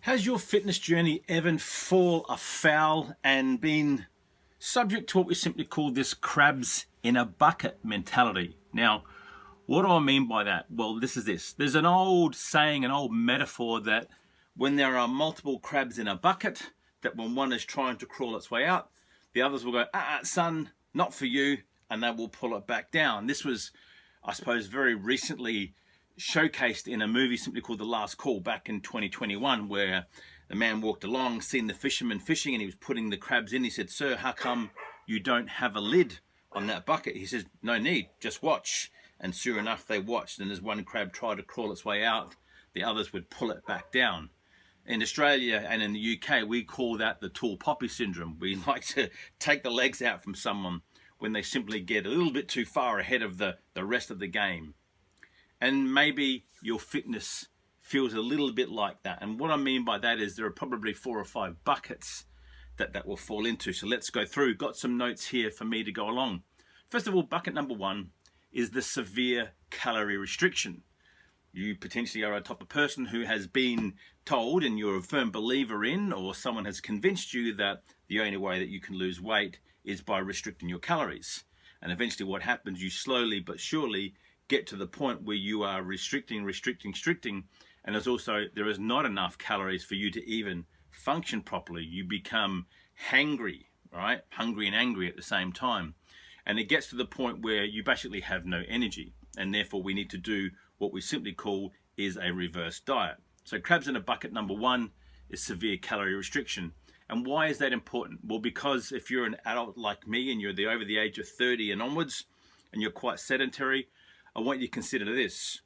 Has your fitness journey ever fallen afoul and been subject to what we simply call this crabs in a bucket mentality? Now, what do I mean by that? Well, this. There's an old saying, an old metaphor that when there are multiple crabs in a bucket, that when one is trying to crawl its way out, the others will go, son, not for you, and they will pull it back down. This was, I suppose, very recently showcased in a movie simply called The Last Call back in 2021, where the man walked along, seen the fisherman fishing, and he was putting the crabs in. He said, "Sir, how come you don't have a lid on that bucket?" He says, "No need, just watch." And sure enough, they watched, and as one crab tried to crawl its way out, the others would pull it back down. In Australia and in the UK, we call that the tall poppy syndrome. We like to take the legs out from someone when they simply get a little bit too far ahead of the rest of the game. And maybe your fitness feels a little bit like that. And what I mean by that is there are probably 4 or 5 buckets that will fall into. So let's go through. Got some notes here for me to go along. First of all, bucket number 1 is the severe calorie restriction. You potentially are a type of person who has been told, and you're a firm believer in, or someone has convinced you that the only way that you can lose weight is by restricting your calories. And eventually what happens, you slowly but surely get to the point where you are restricting, and there is not enough calories for you to even function properly. You become hangry, right? Hungry and angry at the same time. And it gets to the point where you basically have no energy, and therefore we need to do what we simply call is a reverse diet. So crabs in a bucket number 1 is severe calorie restriction. And why is that important? Well, because if you're an adult like me and you're over the age of 30 and onwards, and you're quite sedentary, I want you to consider this.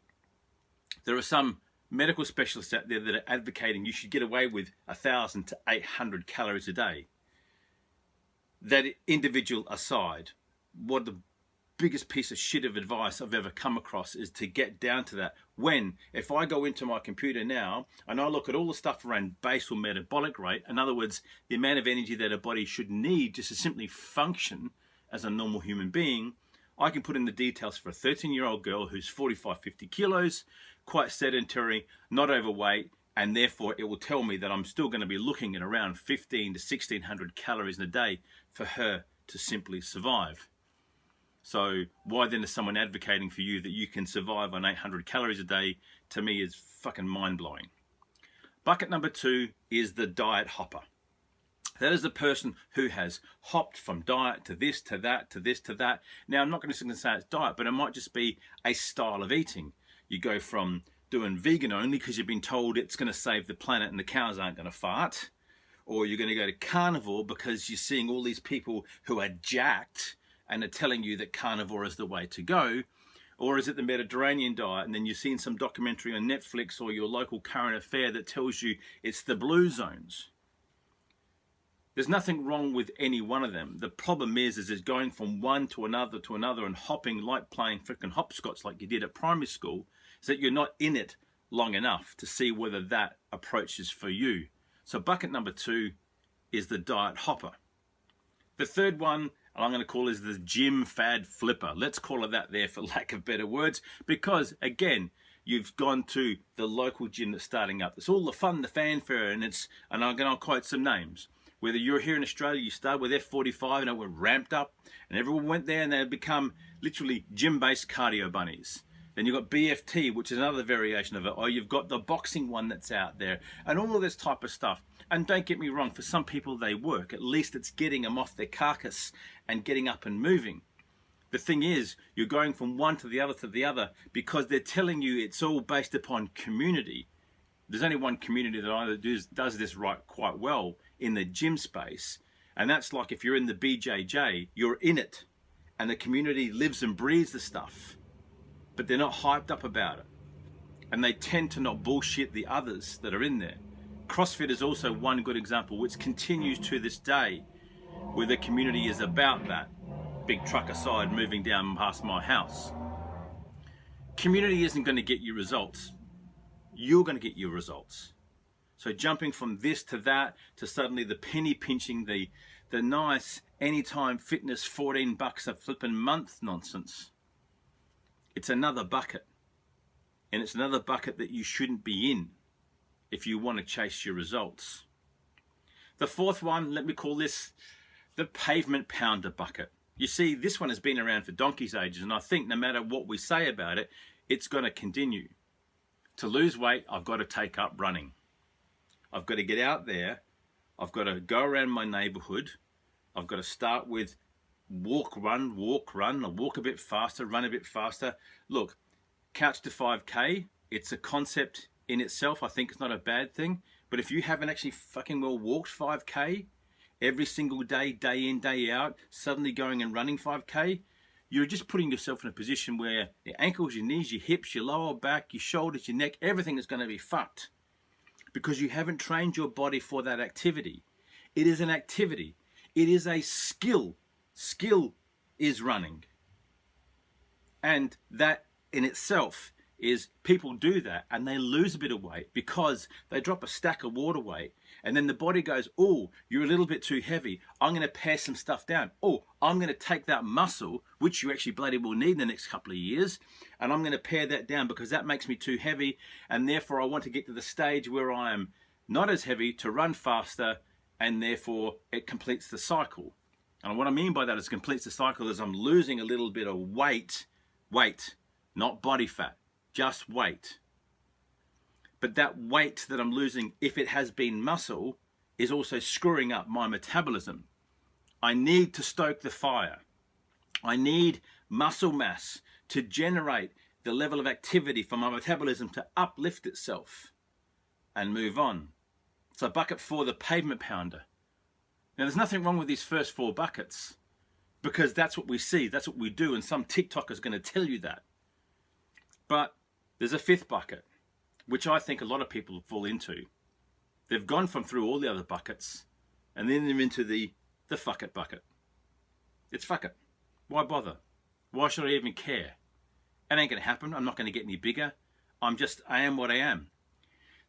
There are some medical specialists out there that are advocating you should get away with 1,000 to 800 calories a day. That individual aside, what the biggest piece of shit of advice I've ever come across is to get down to that. If I go into my computer now and I look at all the stuff around basal metabolic rate, in other words, the amount of energy that a body should need just to simply function as a normal human being, I can put in the details for a 13-year-old girl who's 45, 50 kilos, quite sedentary, not overweight, and therefore it will tell me that I'm still going to be looking at around 15 to 1,600 calories in a day for her to simply survive. So why then is someone advocating for you that you can survive on 800 calories a day? To me is fucking mind-blowing. Bucket number 2 is the diet hopper. That is the person who has hopped from diet to this, to that, to this, to that. Now, I'm not going to say it's diet, but it might just be a style of eating. You go from doing vegan only because you've been told it's going to save the planet and the cows aren't going to fart, or you're going to go to carnivore because you're seeing all these people who are jacked and are telling you that carnivore is the way to go. Or is it the Mediterranean diet, and then you've seen some documentary on Netflix or your local current affair that tells you it's the blue zones? There's nothing wrong with any one of them. The problem is it's going from one to another and hopping like playing frickin' hopscotch like you did at primary school, is that you're not in it long enough to see whether that approach is for you. So bucket number 2 is the diet hopper. The third one, I'm going to call is the gym fad flipper. Let's call it that there for lack of better words, because again, you've gone to the local gym that's starting up. It's all the fun, the fanfare, and I'm going to quote some names. Whether you're here in Australia, you start with F45 and it went ramped up, and everyone went there and they become literally gym-based cardio bunnies. Then you've got BFT, which is another variation of it, or you've got the boxing one that's out there, and all of this type of stuff. And don't get me wrong, for some people they work. At least it's getting them off their carcass and getting up and moving. The thing is, you're going from one to the other because they're telling you it's all based upon community. There's only one community that either does this right quite well in the gym space, and that's like if you're in the BJJ, you're in it, and the community lives and breathes the stuff, but they're not hyped up about it, and they tend to not bullshit the others that are in there. CrossFit is also one good example, which continues to this day, where the community is about that. Big truck aside, moving down past my house. Community isn't going to get you results. You're going to get your results. So jumping from this to that to suddenly the penny pinching, the nice anytime fitness $14 a flipping month nonsense. It's another bucket. And it's another bucket that you shouldn't be in. if you want to chase your results. The fourth one, let me call this the pavement pounder bucket. You see, this one has been around for donkey's ages, and I think no matter what we say about it, it's going to continue. To lose weight, I've got to take up running. I've got to get out there. I've got to go around my neighborhood. I've got to start with walk, run, or walk a bit faster, run a bit faster. Look, couch to 5K, it's a concept in itself. I think it's not a bad thing. But if you haven't actually fucking well walked 5K every single day, day in, day out, suddenly going and running 5K, you're just putting yourself in a position where your ankles, your knees, your hips, your lower back, your shoulders, your neck, everything is going to be fucked because you haven't trained your body for that activity. It is an activity. It is a skill. Skill is running. And that in itself is people do that and they lose a bit of weight because they drop a stack of water weight and then the body goes, oh, you're a little bit too heavy. I'm going to pare some stuff down. Oh, I'm going to take that muscle, which you actually bloody will need in the next couple of years, and I'm going to pare that down because that makes me too heavy, and therefore I want to get to the stage where I am not as heavy to run faster, and therefore it completes the cycle. And what I mean by that is completes the cycle is I'm losing a little bit of weight, not body fat, just weight. But that weight that I'm losing, if it has been muscle, is also screwing up my metabolism. I need to stoke the fire. I need muscle mass to generate the level of activity for my metabolism to uplift itself and move on. So bucket 4, the pavement pounder. Now there's nothing wrong with these first 4 buckets because that's what we see, that's what we do, and some TikToker is going to tell you that. But there's a 5th bucket, which I think a lot of people fall into. They've gone through all the other buckets, and then they're into the fuck it bucket. It's fuck it. Why bother? Why should I even care? It ain't going to happen. I'm not going to get any bigger. I am what I am.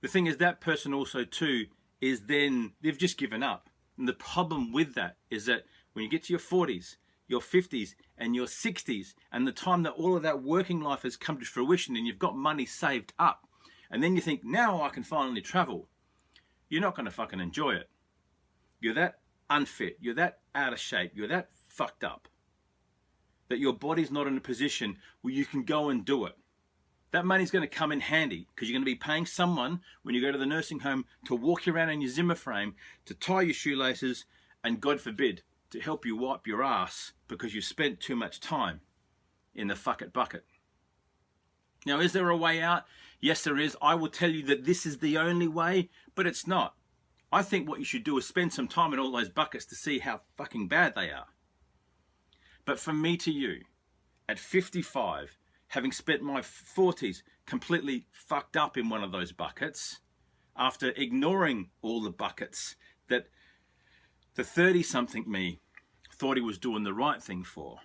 The thing is, that person also too is then, they've just given up. And the problem with that is that when you get to your 40s, your 50s and your 60s, and the time that all of that working life has come to fruition and you've got money saved up, and then you think, now I can finally travel, you're not going to fucking enjoy it. You're that unfit, you're that out of shape, you're that fucked up, that your body's not in a position where you can go and do it. That money's going to come in handy because you're going to be paying someone when you go to the nursing home to walk you around in your Zimmer frame, to tie your shoelaces, and God forbid, to help you wipe your ass because you spent too much time in the fuck it bucket. Now, is there a way out? Yes, there is. I will tell you that this is the only way, but it's not. I think what you should do is spend some time in all those buckets to see how fucking bad they are. But from me to you, at 55, having spent my 40s completely fucked up in one of those buckets, after ignoring all the buckets that the 30-something me thought he was doing the right thing for,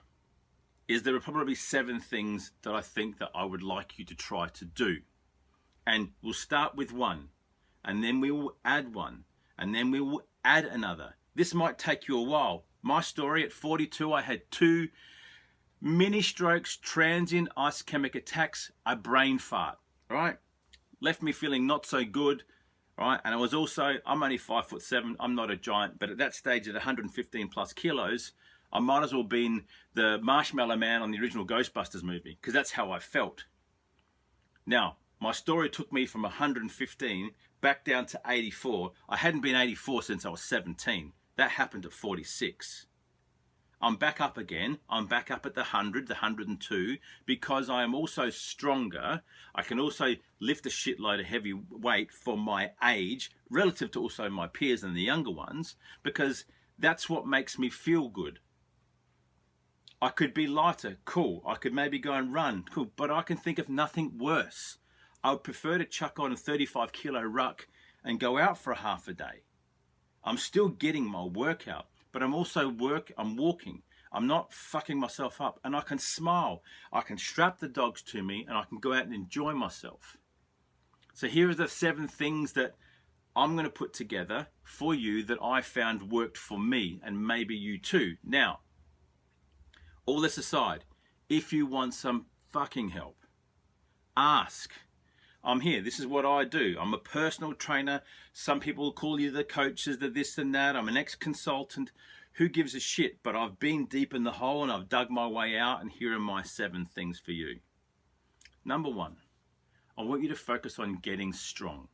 is there are probably 7 things that I think that I would like you to try to do. And we'll start with 1, and then we will add 1, and then we will add another. This might take you a while. My story, at 42, I had 2 mini strokes, transient ischemic attacks, a brain fart, right? Left me feeling not so good, right? And I was also, I'm only 5'7", I'm not a giant, but at that stage at 115 plus kilos, I might as well have been the Marshmallow Man on the original Ghostbusters movie, because that's how I felt. Now, my story took me from 115 back down to 84. I hadn't been 84 since I was 17. That happened at 46. I'm back up again. I'm back up at the 100, the 102, because I am also stronger. I can also lift a shitload of heavy weight for my age, relative to also my peers and the younger ones, because that's what makes me feel good. I could be lighter, cool. I could maybe go and run, cool. But I can think of nothing worse. I would prefer to chuck on a 35 kilo ruck and go out for a half a day. I'm still getting my workout, but I'm also I'm walking. I'm not fucking myself up, and I can smile. I can strap the dogs to me and I can go out and enjoy myself. So here are the 7 things that I'm going to put together for you that I found worked for me, and maybe you too. Now, all this aside, if you want some fucking help, ask. I'm here. This is what I do. I'm a personal trainer. Some people call you the coaches, the this and that. I'm an ex-consultant. Who gives a shit? But I've been deep in the hole and I've dug my way out, and here are my 7 things for you. Number 1, I want you to focus on getting strong.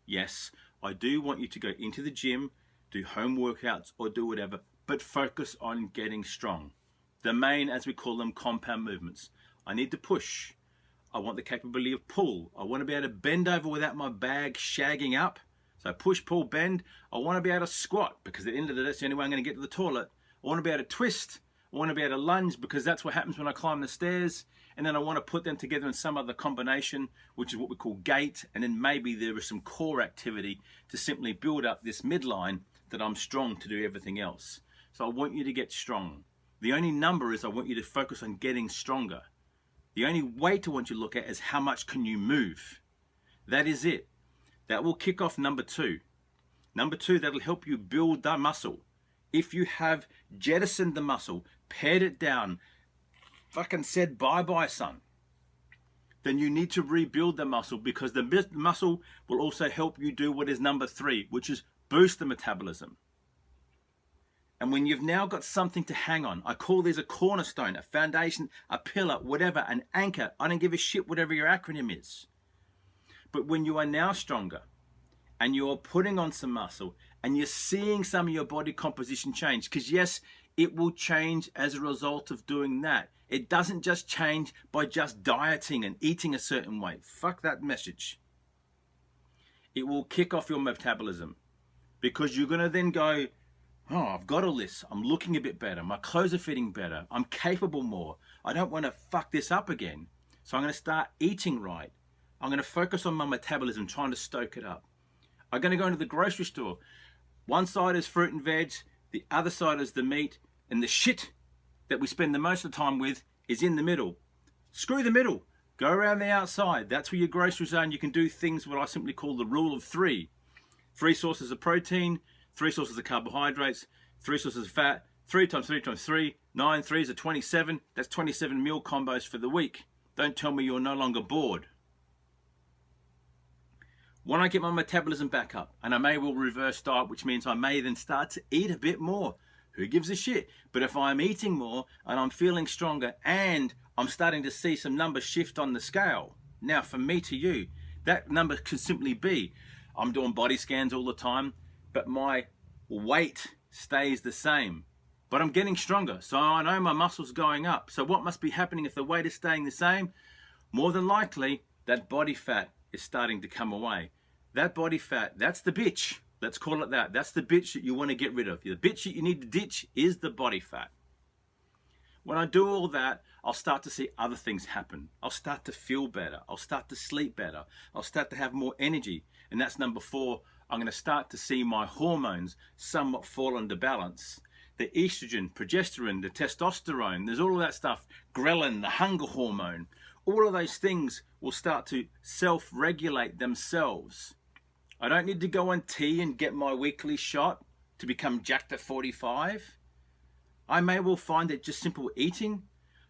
Yes, I do want you to go into the gym, do home workouts or do whatever, but focus on getting strong. The main, as we call them, compound movements. I need to push. I want the capability of pull. I want to be able to bend over without my bag shagging up. So push, pull, bend. I want to be able to squat, because at the end of the day, that's the only way I'm going to get to the toilet. I want to be able to twist. I want to be able to lunge, because that's what happens when I climb the stairs. And then I want to put them together in some other combination, which is what we call gait. And then maybe there is some core activity to simply build up this midline that I'm strong to do everything else. So I want you to get strong. The only number is I want you to focus on getting stronger. The only weight I want you to look at is how much can you move. That is it. That will kick off number 2. Number 2, that'll help you build that muscle. If you have jettisoned the muscle, pared it down, fucking said bye-bye, son, then you need to rebuild the muscle, because the muscle will also help you do what is number 3, which is boost the metabolism. And when you've now got something to hang on, I call this a cornerstone, a foundation, a pillar, whatever, an anchor. I don't give a shit whatever your acronym is. But when you are now stronger and you're putting on some muscle and you're seeing some of your body composition change, because yes, it will change as a result of doing that. It doesn't just change by just dieting and eating a certain way. Fuck that message. It will kick off your metabolism, because you're going to then go, oh, I've got all this. I'm looking a bit better. My clothes are fitting better. I'm capable more. I don't want to fuck this up again. So I'm going to start eating right. I'm going to focus on my metabolism, trying to stoke it up. I'm going to go into the grocery store. One side is fruit and veg. The other side is the meat. And the shit that we spend the most of the time with is in the middle. Screw the middle. Go around the outside. That's where your groceries are, and you can do things what I simply call the rule of 3. 3 sources of protein, 3 sources of carbohydrates, 3 sources of fat, 3 times 3 times 3, 9 3s are 27. That's 27 meal combos for the week. Don't tell me you're no longer bored. When I get my metabolism back up, and I may well reverse diet, which means I may then start to eat a bit more. Who gives a shit? But if I'm eating more and I'm feeling stronger and I'm starting to see some numbers shift on the scale, now from me to you, that number could simply be, I'm doing body scans all the time, but my weight stays the same. But I'm getting stronger, so I know my muscles going up. So what must be happening if the weight is staying the same? More than likely, that body fat is starting to come away. That body fat, that's the bitch. Let's call it that. That's the bitch that you want to get rid of. The bitch that you need to ditch is the body fat. When I do all that, I'll start to see other things happen. I'll start to feel better. I'll start to sleep better. I'll start to have more energy. And that's number 4. I'm going to start to see my hormones somewhat fall into balance. The estrogen, progesterone, the testosterone, there's all of that stuff. Ghrelin, the hunger hormone. All of those things will start to self-regulate themselves. I don't need to go on T and get my weekly shot to become jacked at 45. I may well find that just simple eating,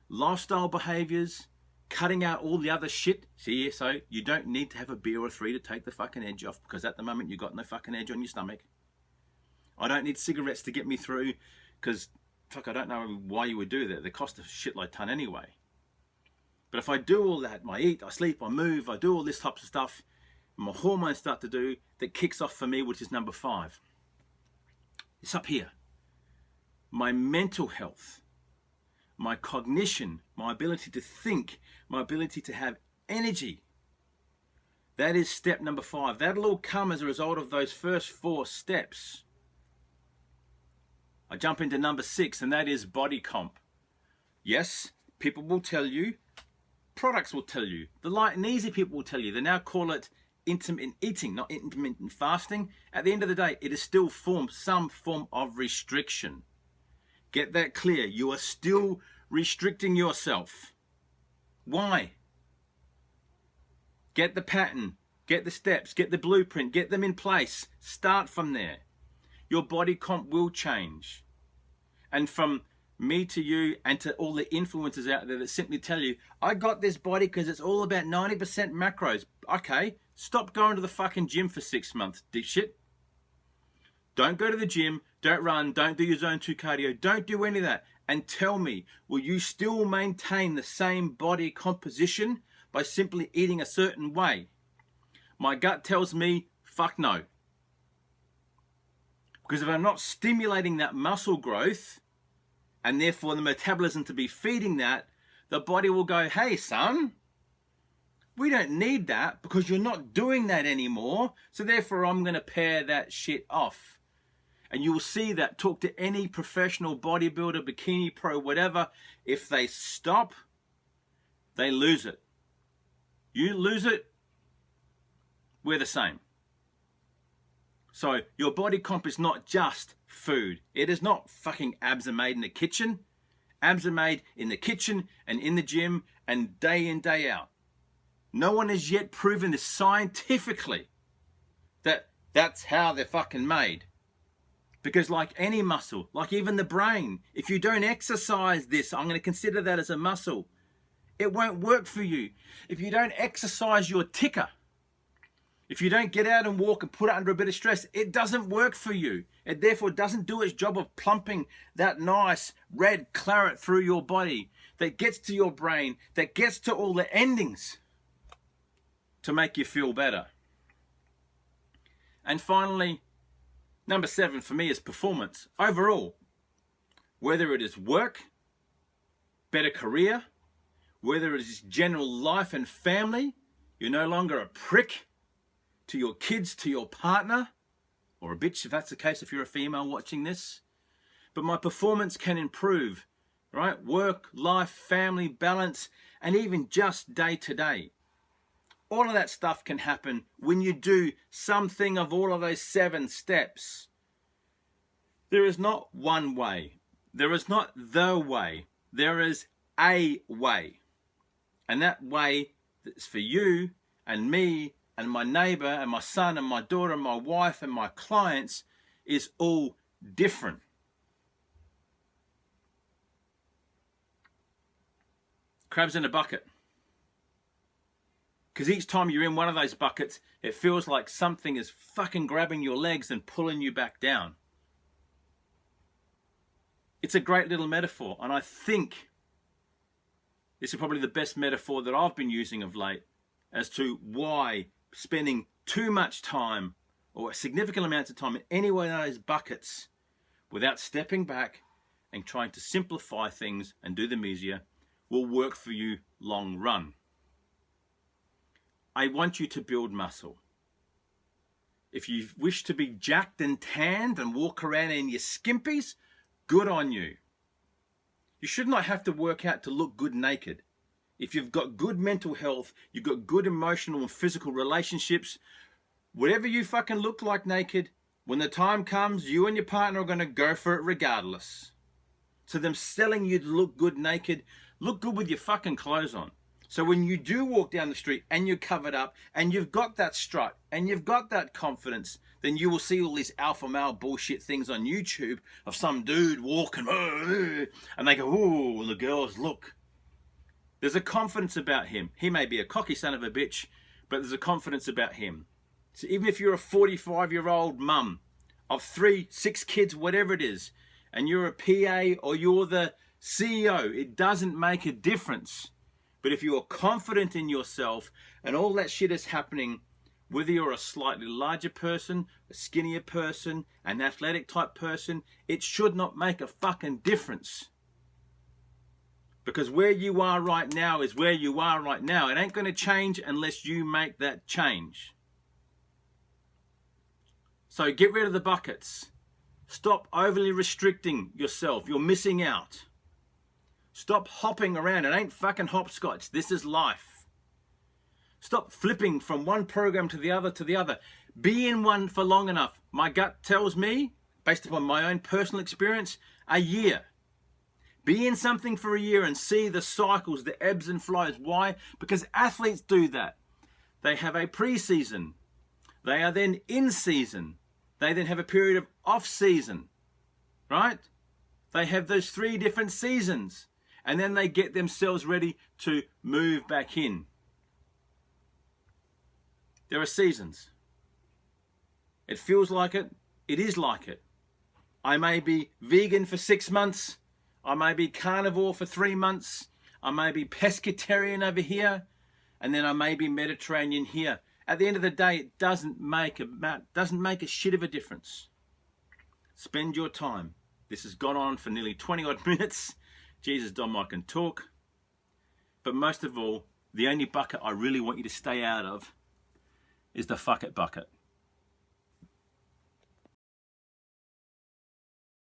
lifestyle behaviors, cutting out all the other shit. See, so you don't need to have a beer or 3 to take the fucking edge off, because at the moment you've got no fucking edge on your stomach. I don't need cigarettes to get me through, because fuck, I don't know why you would do that. They cost a shitload ton anyway. But if I do all that, I eat, I sleep, I move, I do all this types of stuff, my hormones start to do, that kicks off for me, which is number 5. It's up here. My mental health, my cognition, my ability to think, my ability to have energy. That is step number 5. That'll all come as a result of those first 4 steps. I jump into number 6, and that is body comp. Yes, people will tell you, products will tell you, the light and easy people will tell you. They now call it intermittent eating, not intermittent fasting. At the end of the day, it is still some form of restriction. Get that clear. You are still restricting yourself. Why? Get the pattern, get the steps, get the blueprint, get them in place. Start from there. Your body comp will change. And from me to you and to all the influencers out there that simply tell you, I got this body because it's all about 90% macros. Okay, stop going to the fucking gym for 6 months, dipshit. Don't go to the gym, don't run, don't do your zone 2 cardio, don't do any of that. And tell me, will you still maintain the same body composition by simply eating a certain way? My gut tells me, fuck no. Because if I'm not stimulating that muscle growth, and therefore the metabolism to be feeding that, the body will go, hey son, we don't need that because you're not doing that anymore. So therefore I'm going to pare that shit off. And you will see that. Talk to any professional bodybuilder, bikini pro, whatever. If they stop, they lose it. You lose it, we're the same. So your body comp is not just food. It is not fucking abs are made in the kitchen. Abs are made in the kitchen and in the gym and day in, day out. No one has yet proven this scientifically that that's how they're fucking made. Because like any muscle, like even the brain, if you don't exercise this, I'm going to consider that as a muscle. It won't work for you. If you don't exercise your ticker, if you don't get out and walk and put it under a bit of stress, it doesn't work for you. It therefore doesn't do its job of plumping that nice red claret through your body that gets to your brain, that gets to all the endings to make you feel better. And finally, number 7 for me is performance. Overall, whether it is work, better career, whether it is general life and family, you're no longer a prick to your kids, to your partner, or a bitch if that's the case, if you're a female watching this. But my performance can improve, right? Work, life, family, balance, and even just day to day. All of that stuff can happen when you do something of all of those 7 steps. There is not one way. There is not the way. There is a way. And that way that's for you and me and my neighbor and my son and my daughter and my wife and my clients is all different. Crabs in a bucket. Because each time you're in one of those buckets, it feels like something is fucking grabbing your legs and pulling you back down. It's a great little metaphor, and I think this is probably the best metaphor that I've been using of late as to why spending too much time or a significant amount of time in any one of those buckets without stepping back and trying to simplify things and do them easier will work for you long run. I want you to build muscle. If you wish to be jacked and tanned and walk around in your skimpies, good on you. You should not have to work out to look good naked. If you've got good mental health, you've got good emotional and physical relationships, whatever you fucking look like naked, when the time comes, you and your partner are going to go for it regardless. So them selling you to look good naked, look good with your fucking clothes on. So when you do walk down the street and you're covered up and you've got that strut and you've got that confidence, then you will see all these alpha male bullshit things on YouTube of some dude walking and they go, ooh, and the girls look. There's a confidence about him. He may be a cocky son of a bitch, but there's a confidence about him. So even if you're a 45-year-old mum of 3, 6 kids, whatever it is, and you're a PA or you're the CEO, it doesn't make a difference. But if you are confident in yourself and all that shit is happening, whether you're a slightly larger person, a skinnier person, an athletic type person, it should not make a fucking difference. Because where you are right now is where you are right now. It ain't going to change unless you make that change. So get rid of the buckets. Stop overly restricting yourself. You're missing out. Stop hopping around. It ain't fucking hopscotch. This is life. Stop flipping from one program to the other to the other. Be in one for long enough. My gut tells me, based upon my own personal experience, a year. Be in something for a year and see the cycles, the ebbs and flows. Why? Because athletes do that. They have a pre-season. They are then in season. They then have a period of off season. Right? They have those 3 different seasons. And then they get themselves ready to move back in. There are seasons. It feels like it. It is like it. I may be vegan for 6 months. I may be carnivore for 3 months. I may be pescatarian over here. And then I may be Mediterranean here. At the end of the day, it doesn't make a shit of a difference. Spend your time. This has gone on for nearly 20 odd minutes. Jesus, Dom, I can talk. But most of all, the only bucket I really want you to stay out of is the fuck it bucket.